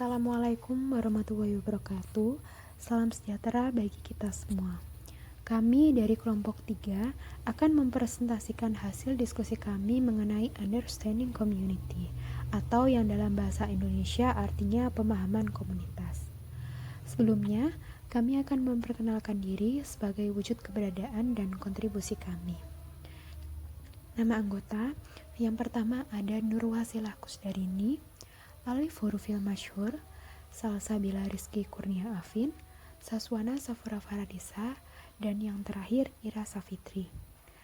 Assalamualaikum warahmatullahi wabarakatuh. Salam sejahtera bagi kita semua. Kami dari kelompok 3 akan mempresentasikan hasil diskusi kami mengenai understanding community, atau yang dalam bahasa Indonesia artinya pemahaman komunitas. Sebelumnya, kami akan memperkenalkan diri sebagai wujud keberadaan dan kontribusi kami. Nama anggota, yang pertama ada Nurwasilah Kusdarini, Alif Hurufil Masyhur, Salsabila Rizky Kurnia Afin, Saswana Safura Faradisa, dan yang terakhir Ira Safitri.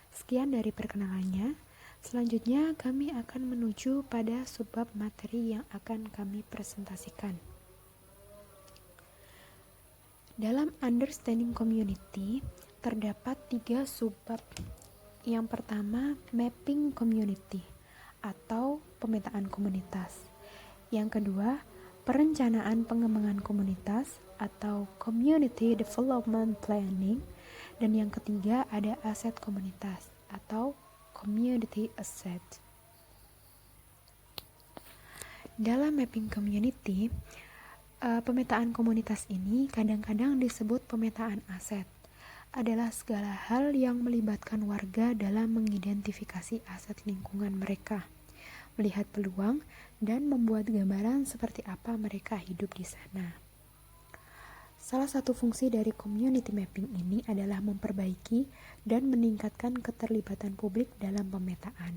Sekian dari perkenalannya. Selanjutnya kami akan menuju pada subbab materi yang akan kami presentasikan. Dalam understanding community terdapat 3 subbab. Yang pertama, mapping community atau pemetaan komunitas. Yang kedua, perencanaan pengembangan komunitas atau community development planning. Dan yang ketiga ada aset komunitas atau community asset. Dalam mapping community, pemetaan komunitas ini kadang-kadang disebut pemetaan aset. Adalah segala hal yang melibatkan warga dalam mengidentifikasi aset lingkungan mereka, melihat peluang, dan membuat gambaran seperti apa mereka hidup di sana. Salah satu fungsi dari community mapping ini adalah memperbaiki dan meningkatkan keterlibatan publik dalam pemetaan.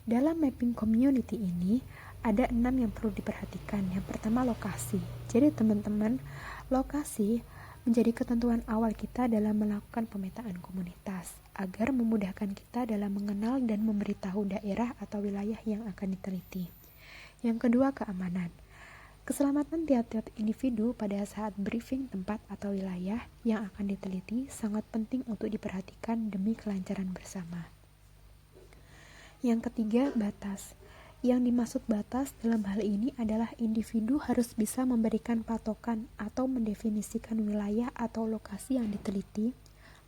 Dalam mapping community ini, ada 6 yang perlu diperhatikan. Yang pertama, lokasi. Jadi teman-teman, lokasi menjadi ketentuan awal kita dalam melakukan pemetaan komunitas, agar memudahkan kita dalam mengenal dan memberitahu daerah atau wilayah yang akan diteliti. Yang kedua, keamanan. Keselamatan tiap-tiap individu pada saat briefing tempat atau wilayah yang akan diteliti sangat penting untuk diperhatikan demi kelancaran bersama. Yang ketiga, batas. Yang dimaksud batas dalam hal ini adalah individu harus bisa memberikan patokan atau mendefinisikan wilayah atau lokasi yang diteliti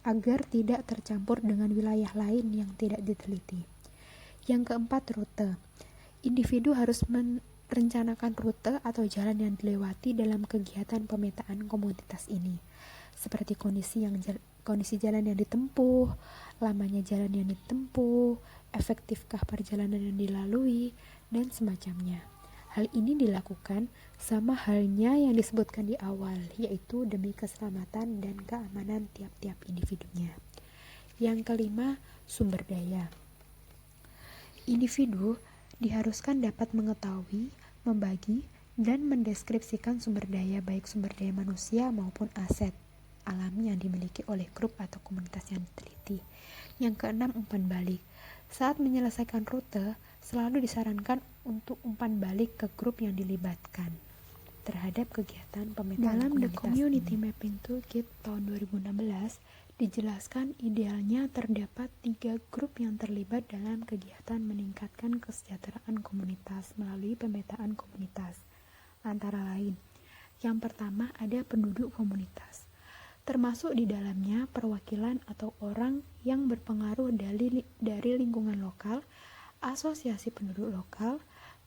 agar tidak tercampur dengan wilayah lain yang tidak diteliti. Yang keempat, rute. Individu harus merencanakan rute atau jalan yang dilewati dalam kegiatan pemetaan komunitas ini, seperti kondisi jalan yang ditempuh, lamanya jalan yang ditempuh, efektifkah perjalanan yang dilalui, dan semacamnya. Hal ini dilakukan sama halnya yang disebutkan di awal, yaitu demi keselamatan dan keamanan tiap-tiap individunya. Yang kelima, sumber daya. Individu diharuskan dapat mengetahui, membagi, dan mendeskripsikan sumber daya, baik sumber daya manusia maupun aset alami yang dimiliki oleh grup atau komunitas yang diteliti. Yang keenam, umpan balik. Saat menyelesaikan rute, selalu disarankan untuk umpan balik ke grup yang dilibatkan terhadap kegiatan pemetaan Dalam The Community Mapping Toolkit tahun 2016, dijelaskan idealnya terdapat 3 grup yang terlibat dalam kegiatan meningkatkan kesejahteraan komunitas melalui pemetaan komunitas. Antara lain, yang pertama ada penduduk komunitas, termasuk di dalamnya perwakilan atau orang yang berpengaruh dari lingkungan lokal, asosiasi penduduk lokal,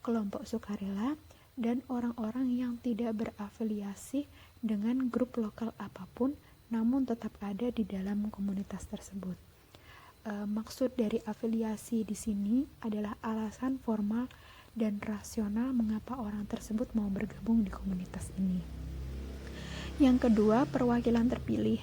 kelompok sukarela, dan orang-orang yang tidak berafiliasi dengan grup lokal apapun namun tetap ada di dalam komunitas tersebut. Maksud dari afiliasi di sini adalah alasan formal dan rasional mengapa orang tersebut mau bergabung di komunitas ini. Yang kedua, perwakilan terpilih,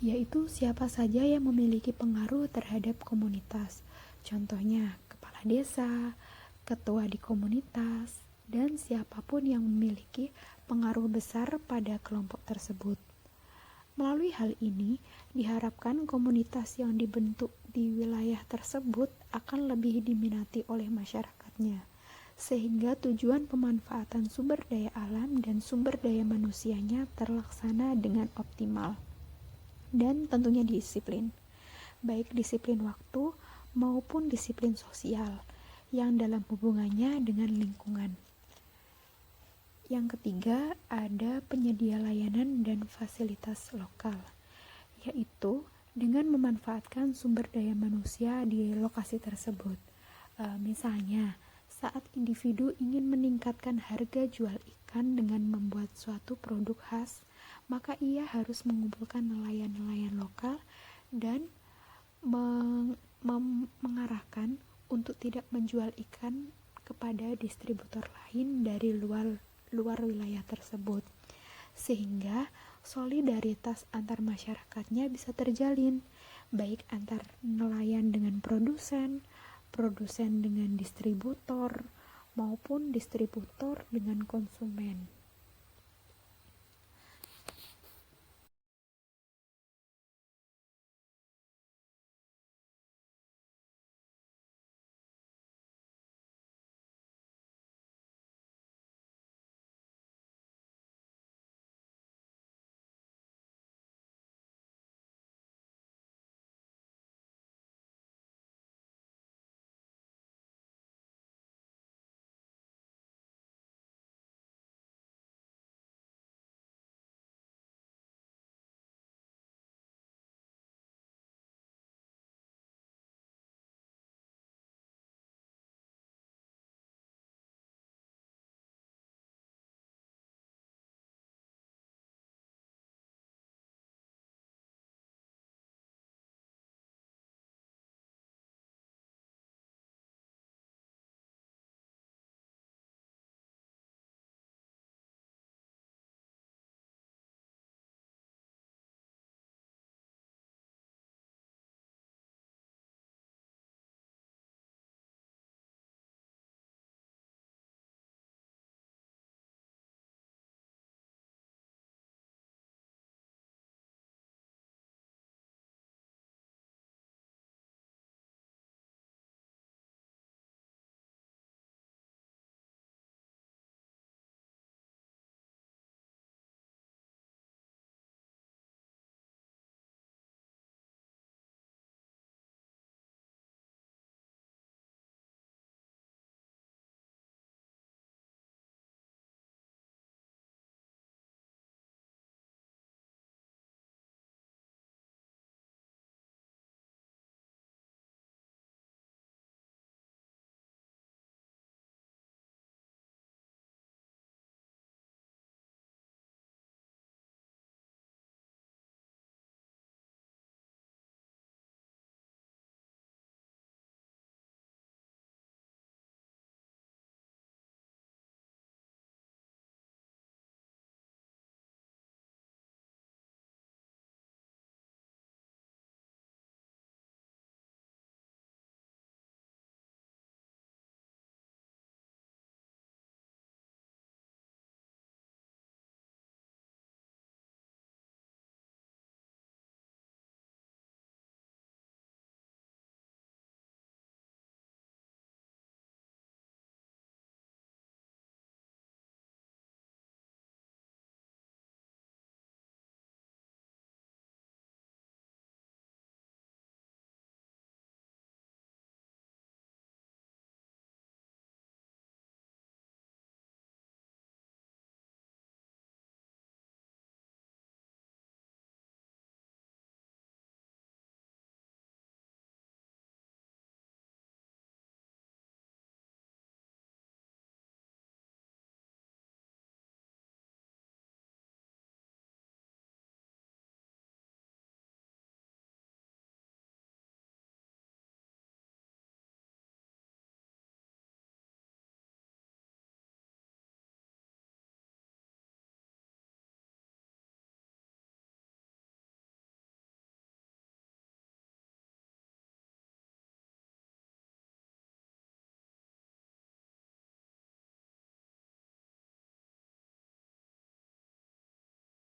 yaitu siapa saja yang memiliki pengaruh terhadap komunitas. Contohnya, kepala desa, ketua di komunitas, dan siapapun yang memiliki pengaruh besar pada kelompok tersebut. Melalui hal ini, diharapkan komunitas yang dibentuk di wilayah tersebut akan lebih diminati oleh masyarakatnya, sehingga tujuan pemanfaatan sumber daya alam dan sumber daya manusianya terlaksana dengan optimal. Dan tentunya disiplin, baik disiplin waktu maupun disiplin sosial yang dalam hubungannya dengan lingkungan. Yang ketiga, ada penyedia layanan dan fasilitas lokal, yaitu dengan memanfaatkan sumber daya manusia di lokasi tersebut. Misalnya, saat individu ingin meningkatkan harga jual ikan diselesaikan dengan membuat suatu produk khas, maka ia harus mengumpulkan nelayan-nelayan lokal dan mengarahkan untuk tidak menjual ikan kepada distributor lain dari luar wilayah tersebut, sehingga solidaritas antar masyarakatnya bisa terjalin, baik antar nelayan dengan produsen, produsen dengan distributor, maupun distributor dengan konsumen.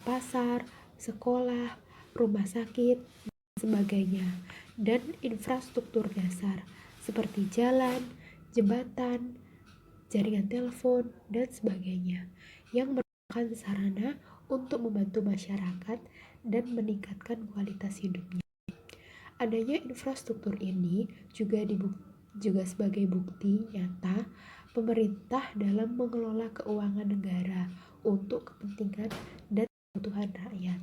Pasar, sekolah, rumah sakit, dan sebagainya, dan infrastruktur dasar seperti jalan, jembatan, jaringan telepon, dan sebagainya, yang merupakan sarana untuk membantu masyarakat dan meningkatkan kualitas hidupnya. Adanya infrastruktur ini juga sebagai bukti nyata pemerintah dalam mengelola keuangan negara untuk kepentingan dan kebutuhan rakyat.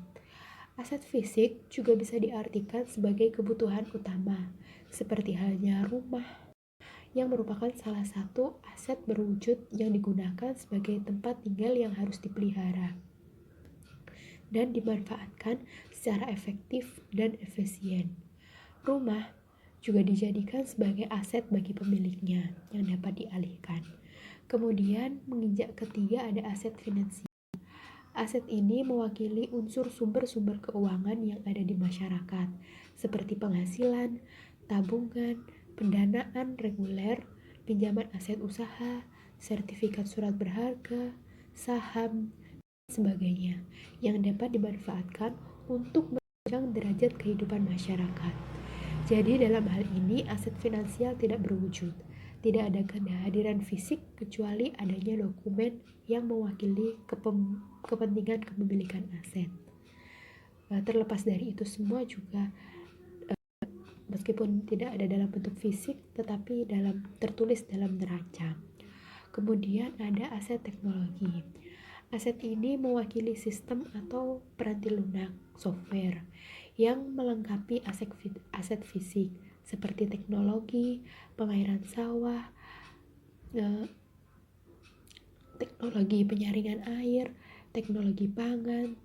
Aset fisik juga bisa diartikan sebagai kebutuhan utama, seperti halnya rumah yang merupakan salah satu aset berwujud yang digunakan sebagai tempat tinggal yang harus dipelihara dan dimanfaatkan secara efektif dan efisien. Rumah juga dijadikan sebagai aset bagi pemiliknya yang dapat dialihkan. Kemudian menginjak ketiga ada aset finansial. Aset ini mewakili unsur sumber-sumber keuangan yang ada di masyarakat, seperti penghasilan, tabungan, pendanaan reguler, pinjaman aset usaha, sertifikat surat berharga, saham, dan sebagainya, yang dapat dimanfaatkan untuk menunjang derajat kehidupan masyarakat. Jadi dalam hal ini aset finansial tidak berwujud. Tidak ada kehadiran fisik kecuali adanya dokumen yang mewakili kepentingan kepemilikan aset. Terlepas dari itu semua juga meskipun tidak ada dalam bentuk fisik tetapi tertulis dalam neraca. Kemudian ada aset teknologi. Aset ini mewakili sistem atau peranti lunak software yang melengkapi aset fisik seperti teknologi, pengairan sawah, teknologi penyaringan air, teknologi pangan,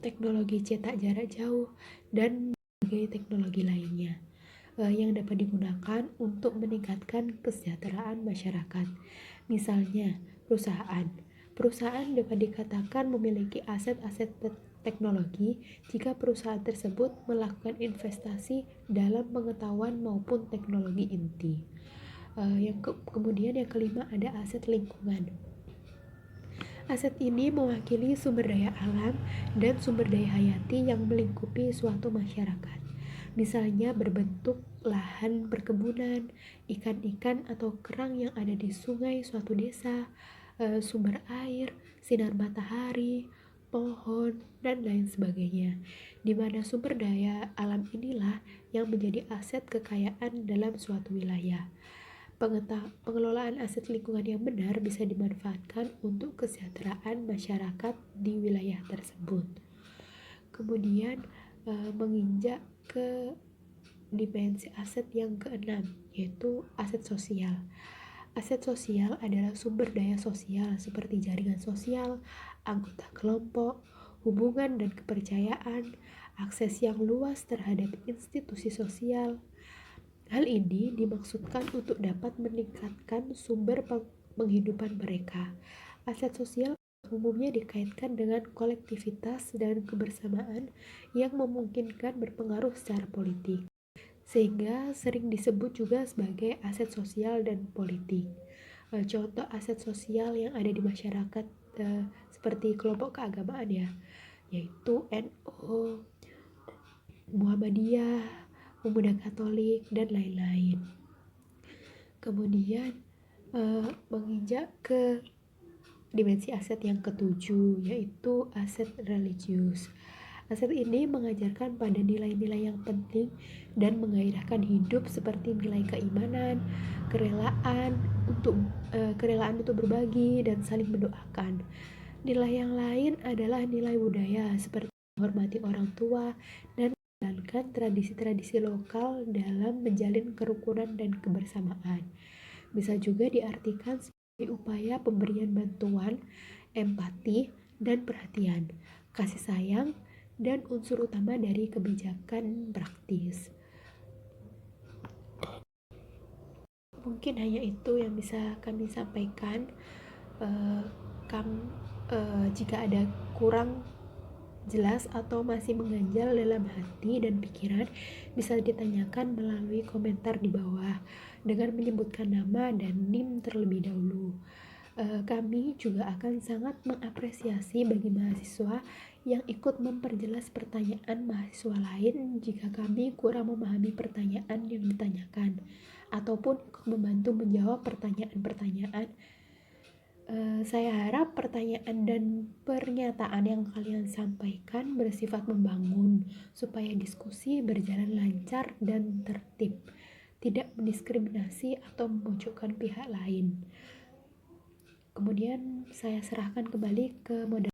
teknologi cetak jarak jauh, dan berbagai teknologi lainnya yang dapat digunakan untuk meningkatkan kesejahteraan masyarakat. Misalnya, perusahaan dapat dikatakan memiliki aset-aset teknologi jika perusahaan tersebut melakukan investasi dalam pengetahuan maupun teknologi inti. Kemudian yang kelima ada aset lingkungan. Aset ini mewakili sumber daya alam dan sumber daya hayati yang melingkupi suatu masyarakat. Misalnya berbentuk lahan perkebunan, ikan-ikan atau kerang yang ada di sungai suatu desa, sumber air, sinar matahari, pohon, dan lain sebagainya. Di mana sumber daya alam inilah yang menjadi aset kekayaan dalam suatu wilayah. Pengelolaan aset lingkungan yang benar bisa dimanfaatkan untuk kesejahteraan masyarakat di wilayah tersebut. Kemudian menginjak ke dimensi aset yang keenam, yaitu aset sosial. Aset sosial adalah sumber daya sosial seperti jaringan sosial, anggota kelompok, hubungan dan kepercayaan, akses yang luas terhadap institusi sosial. Hal ini dimaksudkan untuk dapat meningkatkan sumber penghidupan mereka. Aset sosial umumnya dikaitkan dengan kolektivitas dan kebersamaan yang memungkinkan berpengaruh secara politik, sehingga sering disebut juga sebagai aset sosial dan politik. Contoh aset sosial yang ada di masyarakat seperti kelompok keagamaan yaitu NU, Muhammadiyah, Pemuda Katolik, dan lain-lain. Kemudian menginjak ke dimensi aset yang ketujuh, yaitu aset religius. Aset ini mengajarkan pada nilai-nilai yang penting dan menggairahkan hidup seperti nilai keimanan, kerelaan untuk berbagi dan saling mendoakan. Nilai yang lain adalah nilai budaya seperti menghormati orang tua dan menjalankan tradisi-tradisi lokal dalam menjalin kerukunan dan kebersamaan. Bisa juga diartikan sebagai upaya pemberian bantuan, empati, dan perhatian, kasih sayang, dan unsur utama dari kebijakan praktis. Mungkin hanya itu yang bisa kami sampaikan. Jika ada kurang jelas atau masih mengganjal dalam hati dan pikiran, bisa ditanyakan melalui komentar di bawah dengan menyebutkan nama dan NIM terlebih dahulu. Kami juga akan sangat mengapresiasi bagi mahasiswa yang ikut memperjelas pertanyaan mahasiswa lain jika kami kurang memahami pertanyaan yang ditanyakan, ataupun ikut membantu menjawab pertanyaan-pertanyaan. Saya harap pertanyaan dan pernyataan yang kalian sampaikan bersifat membangun supaya diskusi berjalan lancar dan tertib, tidak mendiskriminasi atau memojokkan pihak lain. Kemudian saya serahkan kembali ke moderator.